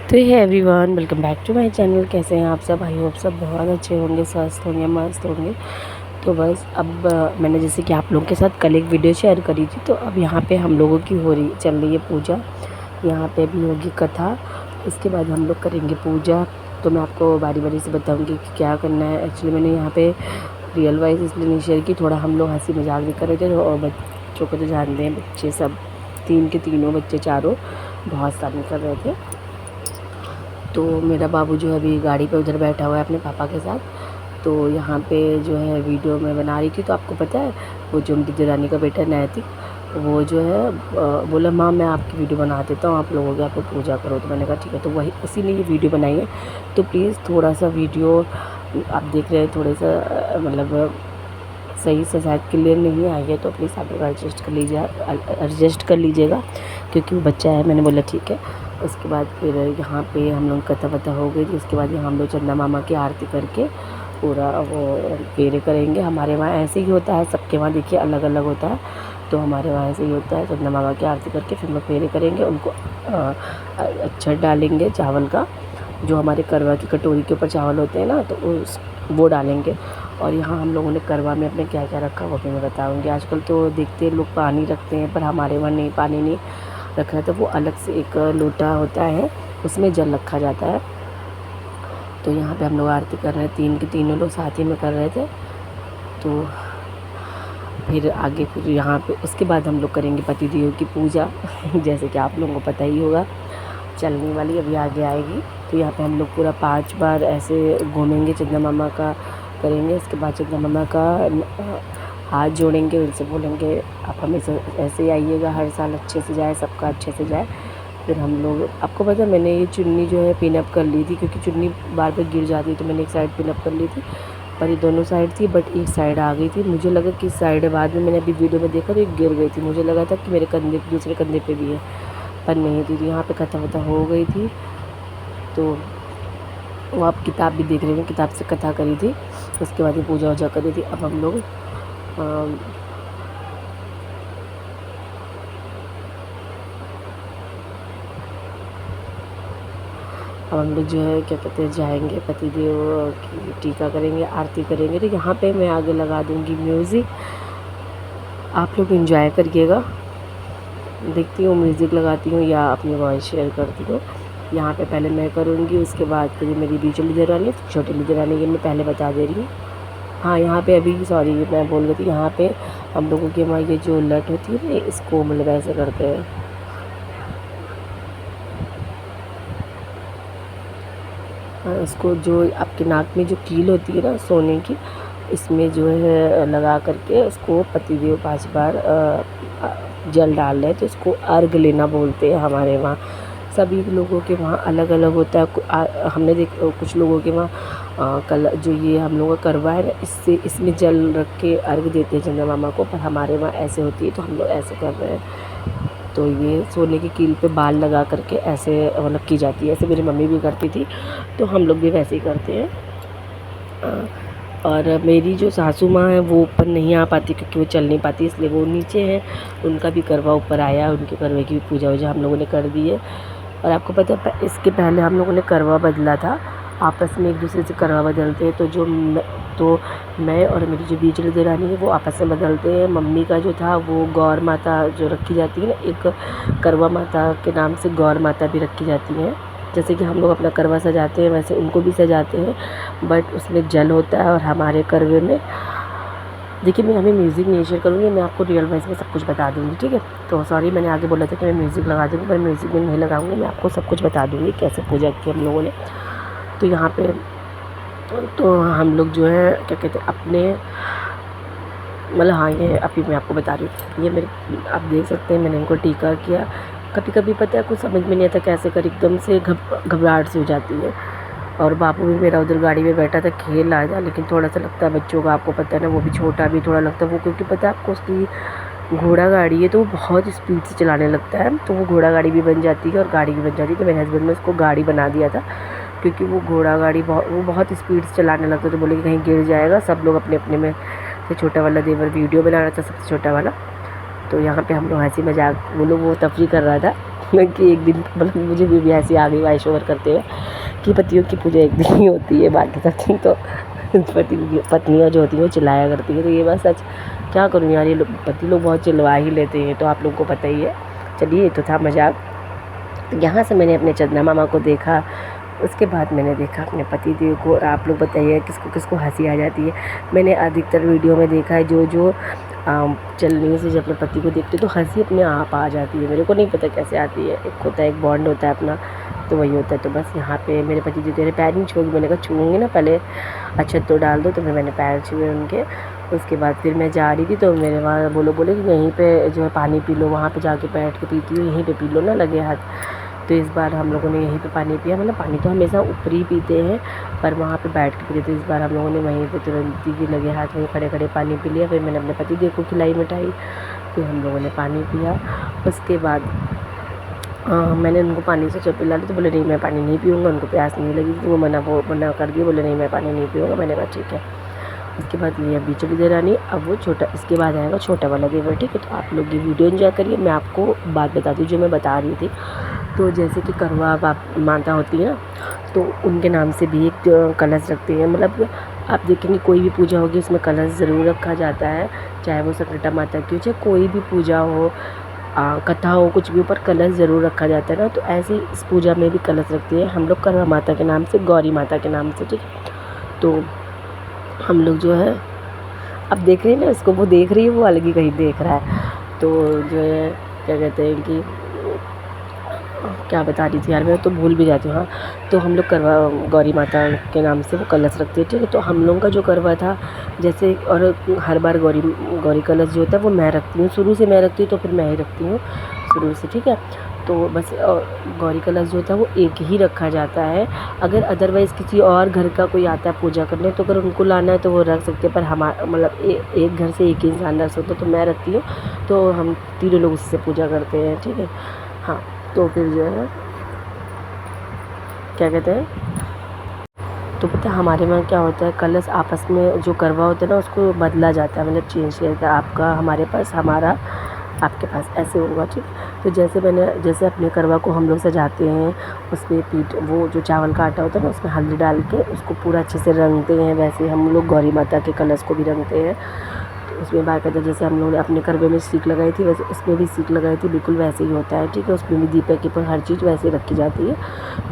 तो hey everyone, welcome back to my channel. कैसे हैं आप सब? आई होप सब बहुत अच्छे होंगे, स्वस्थ होंगे, मस्त होंगे। तो बस अब मैंने जैसे कि आप लोगों के साथ कल एक वीडियो शेयर करी थी, तो अब यहाँ पे हम लोगों की चल रही है पूजा। यहाँ पे भी होगी कथा, इसके बाद हम लोग करेंगे पूजा। तो मैं आपको बारी बारी से बताऊँगी कि क्या करना है। एक्चुअली मैंने यहाँ पे रियल वाइज इसलिए नहीं शेयर की, थोड़ा हम लोग हंसी मजाक भी कर रहे थे, और बच्चों को तो जानते हैं, बच्चे सब तीन के तीनों बच्चे चारों बहुत शामिल कर रहे थे। तो मेरा बाबू जो है अभी गाड़ी पे उधर बैठा हुआ है अपने पापा के साथ। तो यहाँ पे जो है वीडियो मैं बना रही थी, तो आपको पता है वो जो उनकी देरानी का बेटा नैतिक, वो जो है बोला माँ मैं आपकी वीडियो बना देता हूँ, आप लोग हो गया आप पूजा करो। तो मैंने कहा ठीक है। तो वही उसी ने ये वीडियो बनाई है। तो प्लीज़ थोड़ा सा वीडियो आप देख रहे हैं, थोड़े सा मतलब सही से शायद क्लियर नहीं आई है, तो प्लीज़ आप लोग एडजस्ट कर लीजिएगा, क्योंकि वो बच्चा है। मैंने बोला ठीक है। उसके बाद फिर यहाँ पे हम लोग कथा वथा हो गई थी। उसके बाद यहाँ हम लोग चंदा मामा की आरती करके पूरा वो फेरे करेंगे। हमारे वहाँ ऐसे ही होता है, सबके वहाँ देखिए अलग अलग होता है। तो हमारे वहाँ ऐसे ही होता है, चंदा मामा की आरती करके फिर लोग फेरे करेंगे। उनको अक्षत डालेंगे चावल का, जो हमारे करवा की कटोरी के ऊपर चावल होते हैं ना, तो वो डालेंगे। और यहाँ हम लोगों ने करवा में अपने क्या क्या रखा वो भी मैं बताऊँगी। आजकल तो देखते हैं लोग पानी रखते हैं, पर हमारे वहाँ नहीं, पानी नहीं रखा है। तो वो अलग से एक लोटा होता है, उसमें जल रखा जाता है। तो यहाँ पे हम लोग आरती कर रहे हैं, तीन के तीनों लोग साथ ही में कर रहे थे। तो फिर आगे फिर यहाँ पे उसके बाद हम लोग करेंगे पतिदेव की पूजा जैसे कि आप लोगों को पता ही होगा, चलने वाली अभी आगे आएगी। तो यहाँ पे हम लोग पूरा 5 बार ऐसे घूमेंगे, चंदा मामा का करेंगे। उसके बाद चंदा मामा का हाथ जोड़ेंगे, उनसे बोलेंगे आप हमेशा ऐसे ही आइएगा, हर साल अच्छे से जाए, सबका अच्छे से जाए। फिर हम लोग, आपको पता है मैंने ये चुन्नी जो है पिनअप कर ली थी, क्योंकि चुन्नी बार बार गिर जाती है, तो मैंने एक साइड पिनअप कर ली थी। पर ये दोनों साइड थी, बट एक साइड आ गई थी। मुझे लगा कि साइड है, बाद में मैंने अभी वीडियो में देखा तो एक गिर गई थी। मुझे लगा था कि मेरे कंधे दूसरे कंधे पे भी है, पर नहीं थी। तो यहाँ पे कथा वथा हो गई थी। तो वो आप किताब भी देख रहे हैं, किताब से कथा करी थी। उसके बाद ये पूजा वूजा करी थी। अब हम लोग अब हम लोग जो है क्या कहते हैं जाएंगे, पतिदेव की टीका करेंगे, आरती करेंगे। तो यहाँ पे मैं आगे लगा दूँगी म्यूज़िक, आप लोग एंजॉय करिएगा। देखती हूँ म्यूज़िक लगाती हूँ या अपनी वॉइस शेयर करती हूँ। यहाँ पे पहले मैं करूँगी, उसके बाद फिर मेरी बीचली देरानी, छोटी देरानी, ये मैं पहले बता दे रही हूँ। हाँ, यहाँ पे अभी सॉरी मैं बोल रही थी, यहाँ पे हम लोगों के वहाँ ये जो लट होती है ना, इसको मतलब ऐसे करते हैं। इसको जो आपके नाक में जो कील होती है ना सोने की, इसमें जो है लगा करके उसको पतिदेव 5 बार जल डाल रहे हैं। तो इसको अर्घ लेना बोलते हैं हमारे वहाँ। सभी लोगों के वहाँ अलग अलग होता है। हमने कुछ लोगों के वहाँ कल जो ये हम लोगों का करवा है ना, इसमें जल रख के अर्घ देते हैं चंदा मामा को, पर हमारे वहाँ ऐसे होती है, तो हम लोग ऐसे कर रहे हैं। तो ये सोने की कील पे बाल लगा करके ऐसे मतलब की जाती है। ऐसे मेरी मम्मी भी करती थी, तो हम लोग भी वैसे ही करते हैं। और मेरी जो सासू माँ है वो ऊपर नहीं आ पाती, क्योंकि वो चल नहीं पाती, इसलिए वो नीचे है। उनका भी करवा ऊपर आया, उनके करवे की भी पूजा वूजा हम लोगों ने कर दी है। और आपको पता है इसके पहले हम लोगों ने करवा बदला था, आपस में एक दूसरे से करवा बदलते हैं। तो मैं और मेरी जो बीचली देरानी है वो आपस में बदलते हैं। मम्मी का जो था वो गौर माता जो रखी जाती है ना, एक करवा माता के नाम से गौर माता भी रखी जाती हैं। जैसे कि हम लोग अपना करवा सजाते हैं, वैसे उनको भी सजाते हैं, बट उसमें जल होता है। और हमारे करवे में देखिए, मैं हमें म्यूज़िक नहीं शेयर करूँगी, मैं आपको रियल वॉइस में सब कुछ बता दूँगी, ठीक है। तो सॉरी मैंने आगे बोला था कि मैं म्यूज़िक लगा दूँगी, पर म्यूज़िक में नहीं लगाऊँगी, मैं आपको सब कुछ बता दूँगी कैसे पूजा की हम लोगों ने। तो यहाँ पे तो हम लोग जो है क्या कहते हैं अपने मतलब, हाँ ये अभी मैं आपको बता रही हूँ, ये मेरे आप देख सकते हैं मैंने इनको टीका किया। कभी कभी पता है कुछ समझ में नहीं आता कैसे कर, एकदम से घबराहट सी हो जाती है। और बापू भी मेरा उधर गाड़ी में बैठा था, खेल आ जा, लेकिन थोड़ा सा लगता है बच्चों का, आपको पता है ना, वो भी छोटा भी थोड़ा लगता है वो, क्योंकि पता है आपको उसकी घोड़ा गाड़ी है, तो वो बहुत स्पीड से चलाने लगता है, तो वो घोड़ा गाड़ी भी बन जाती है और गाड़ी भी बन जाती है। तो मेरे हस्बैंड ने उसको गाड़ी बना दिया था, क्योंकि वो घोड़ा गाड़ी वो बहुत स्पीड से चलाने लगता है। तो बोले कि कहीं गिर जाएगा। सब लोग अपने अपने में से, छोटा वाला देवर वीडियो बना रहा था, सबसे छोटा वाला। तो यहाँ पे हम लोग हंसी मजाक, वो तफरी कर रहा था। कि एक दिन मतलब मुझे भी ऐसी आ गई वॉइस ओवर करते हुए कि पतियों की पूजा एक दिन ही होती है, बाकी सब दिन तो पत्नियाँ जो होती हैं वो चिल्लाया करती हैं। तो ये बात सच, क्या करूँ यार, ये लोग पति लोग बहुत चिल्ला ही लेते हैं, तो आप लोगों को पता ही है। चलिए ये तो था मजाक। तो यहाँ से मैंने अपने चंदा मामा को देखा, उसके बाद मैंने देखा अपने पति देव को। और आप लोग बताइए किसको किसको हंसी आ जाती है। मैंने अधिकतर वीडियो में देखा है जो चलने से जब अपने पति को देखते तो हंसी अपने आप आ जाती है। मेरे को नहीं पता कैसे आती है, एक होता है, एक बॉन्ड होता है अपना, तो वही होता है। तो बस यहाँ पे मेरे पति जी तेरे पैर नहीं छूएंगे, मैंने कहा छूऊंगी ना, पहले अच्छा तो डाल दो। तो फिर मैंने पैर छुए उनके। उसके बाद फिर मैं जा रही थी तो मेरे वहाँ बोले कि यहीं पे जो है पानी पी लो, वहाँ पे जाके बैठ के पीती हो, यहीं पे पी लो ना, लगे हाथ। तो इस बार हम लोगों ने यहीं पे पानी पिया। मतलब पानी तो हमेशा ऊपर ही पीते हैं, पर वहाँ पे बैठ के पीते। तो इस बार हम लोगों ने वहीं पे तुरंत ही लगे हाथ में खड़े खड़े पानी पी लिया। फिर मैंने अपने पति देव को खिलाई मिठाई, फिर हम लोगों ने पानी पिया। उसके बाद मैंने उनको पानी से जब पिला ली तो बोले नहीं मैं पानी नहीं पीऊँगा, उनको प्यास नहीं लगी, तो वो मना कर दिए, बोले नहीं मैं पानी नहीं पीऊँगा। मैंने कहा ठीक है। उसके बाद ये अभी चली देवरानी, अब वो छोटा, इसके बाद आएगा छोटा वाला देवर, ठीक है। तो आप लोग ये वीडियो एंजॉय करिए। मैं आपको बात बता दूँ जो मैं बता रही थी। तो जैसे कि करवा माता होती है ना, तो उनके नाम से भी एक कलश रखते हैं। मतलब आप देखेंगे कोई भी पूजा होगी उसमें कलश ज़रूर रखा जाता है, चाहे वो सकरटा माता की हो, चाहे कोई भी पूजा हो, कथा हो, कुछ भी, ऊपर कलश ज़रूर रखा जाता है ना। तो ऐसे ही इस पूजा में भी कलश रखते हैं हम लोग करवा माता के नाम से, गौरी माता के नाम से, ठीक है। तो हम लोग जो है अब देख रहे हैं ना, इसको वो देख रही है, वो अलग ही कहीं देख रहा है। तो जो है क्या कहते हैं कि क्या बता रही थी यार, मैं तो भूल भी जाती हूँ। हाँ, तो हम लोग करवा गौरी माता के नाम से वो कलश रखते हैं, ठीक है। तो हम लोगों का जो करवा था जैसे, और हर बार गौरी कलश जो होता है वो मैं रखती हूँ, शुरू से मैं रखती हूँ, तो फिर मैं ही रखती हूँ शुरू से, ठीक है। तो बस गौरी कलश जो होता है वो एक ही रखा जाता है। अगर अदरवाइज़ किसी और घर का कोई आता है पूजा करने, तो अगर उनको लाना है तो वो रख सकते हैं, पर मतलब एक घर से एक ही इंसान रख सकते, तो मैं रखती हूँ। तो हम तीनों लोग उससे पूजा करते हैं, ठीक है। हाँ, तो फिर जो है क्या कहते हैं, तो पता है हमारे वहाँ क्या होता है, कलश आपस में जो करवा होता है ना उसको बदला जाता है, मतलब चेंज किया जाता है। आपका हमारे पास, हमारा आपके पास, ऐसे होगा, ठीक। तो जैसे अपने करवा को हम लोग सजाते हैं, उसमें वो जो चावल का आटा होता है ना उसमें हल्दी डाल के उसको पूरा अच्छे से रंगते हैं, वैसे हम लोग गौरी माता के कलश को भी रंगते हैं। तो उसमें बाकायदा जैसे हम लोगों ने अपने करवे में सीख लगाई थी, वैसे इसमें भी सीख लगाई थी, बिल्कुल वैसे ही होता है, ठीक है। उसमें भी दीपक के पर हर चीज़ वैसे रखी जाती है।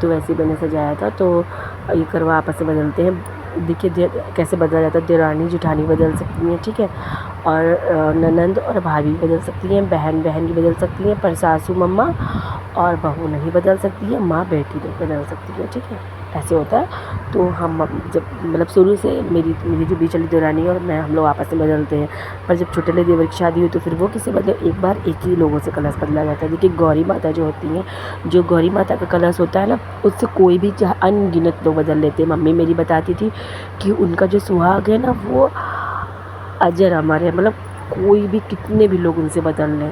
तो वैसे ही मैंने सजाया था। तो ये करवा आपस में बदलते हैं, देखिए कैसे बदला जाता है। देवरानी जेठानी बदल सकती हैं, ठीक है, और ननंद और भाभी बदल सकती हैं, बहन भी बदल सकती हैं, पर सासू मम्मा और बहू नहीं बदल सकती है, माँ बेटी नहीं बदल सकती है, ठीक है। ऐसे होता है। तो हम जब मतलब शुरू से मेरी जो बीच वाली देवरानी और मैं, हम लोग आपस में बदलते हैं। पर जब छोटे वाले देवर की शादी हुई तो फिर वो किसी बदले, एक बार एक ही लोगों से कलश बदला जाता है। देखिए गौरी माता जो होती हैं, जो गौरी माता का कलश होता है ना, उससे कोई भी अनगिनत लोग बदल लेते हैं। मम्मी मेरी बताती थी कि उनका जो सुहाग है ना वो अजर अमर है, मतलब कोई भी कितने भी लोग उनसे बदल लें,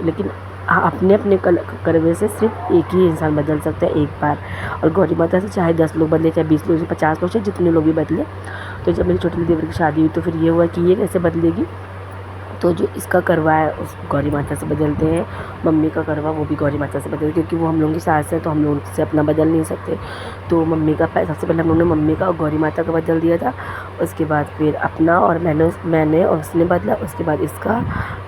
लेकिन अपने अपने करवे से सिर्फ एक ही इंसान बदल सकता है एक बार। और गौरी माता से चाहे 10 लोग बदले, चाहे 20 लोग, चाहे 50 लोग, चाहे जितने लोग भी बदले। तो जब मेरी छोटी देवर की शादी हुई तो फिर ये हुआ कि ये कैसे बदलेगी। तो जो इसका करवा है उस गौरी माता से बदलते हैं, मम्मी का करवा वो भी गौरी माता से बदलते, क्योंकि वो हम लोगों की सास है तो हम लोग उनसे अपना बदल नहीं सकते। तो मम्मी का सबसे पहले हम लोगों ने मम्मी का और गौरी माता का बदल दिया था। उसके बाद फिर अपना और मैंने और उसने बदला। उसके बाद इसका,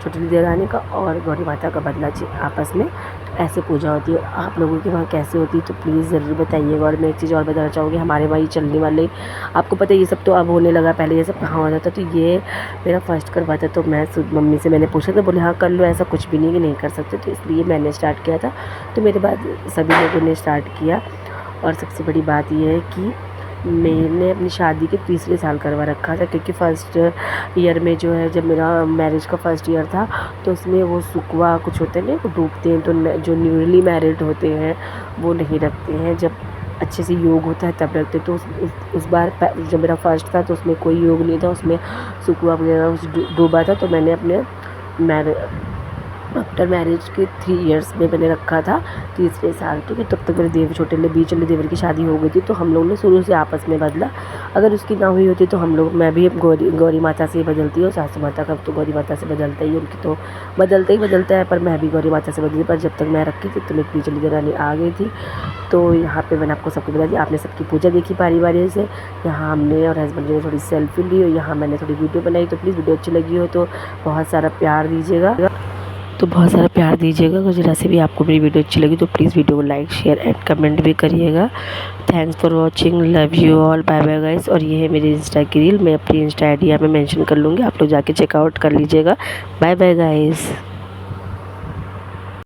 छोटी देवरानी का और गौरी माता का बदला आपस में। तो ऐसे पूजा होती है। आप लोगों के वहाँ कैसे होती है तो प्लीज़ ज़रूर बताइएगा। और मैं एक चीज़ और बताना चाहूँगी, हमारे वहाँ ये चलने वाले, आपको पता है ये सब तो अब होने लगा, पहले ये सब कहाँ होता था। तो ये मेरा फर्स्ट करवा था, तो मैं मम्मी से मैंने पूछा तो बोले हाँ कर लो, ऐसा कुछ भी नहीं कि नहीं कर सकते। तो इसलिए मैंने स्टार्ट किया था, तो मेरे बाद सभी लोगों ने स्टार्ट किया। और सबसे बड़ी बात यह है कि मैंने अपनी शादी के तीसरे साल करवा रखा था, क्योंकि फर्स्ट ईयर में जो है, जब मेरा मैरिज का फर्स्ट ईयर था, तो उसमें वो सुकवा कुछ होते हैं ना, वो डूबते हैं, तो जो न्यूली मैरिड होते हैं वो नहीं रखते हैं, जब अच्छे से योग होता है तब रखते। तो उस बार जब मेरा फर्स्ट था तो उसमें कोई योग नहीं था, उसमें सुकवा वगैरह डूबा था। तो मैंने अपने आफ्टर मैरिज के 3 इयर्स में मैंने रखा था, तीसरे साल, ठीक है। तब तक मेरे छोटे बीच वाले देवर की शादी हो गई थी, तो हम लोग ने शुरू से आपस में बदला। अगर उसकी ना हुई होती तो हम लोग, मैं भी गौरी माता से ही बदलती हूँ। सासू माता का तो गौरी माता से बदलता ही, उनकी तो बदलता है, पर मैं भी गौरी माता से बदली। पर जब तक मैं रखी थी तो मेरी बीच वाली देवरानी आ गई थी। तो यहाँ पे मैंने आपको सबको बता दिया, आपने सबकी पूजा देखी बारी बारी से। यहाँ हमने और हस्बैंड ने थोड़ी सेल्फी ली और यहाँ मैंने थोड़ी वीडियो बनाई। तो प्लीज़ वीडियो अच्छी लगी हो तो बहुत सारा प्यार दीजिएगा, अगर ज़रा से भी आपको मेरी वीडियो अच्छी लगी तो प्लीज़ वीडियो को लाइक, शेयर एंड कमेंट भी करिएगा। Thanks for watching, love you all, bye bye guys. और ये है मेरी इंस्टा की रील, मैं अपनी इंस्टा आईडी यहाँ पे मेंशन कर लूँगी, आप लोग जाके चेकआउट कर लीजिएगा। Bye bye guys.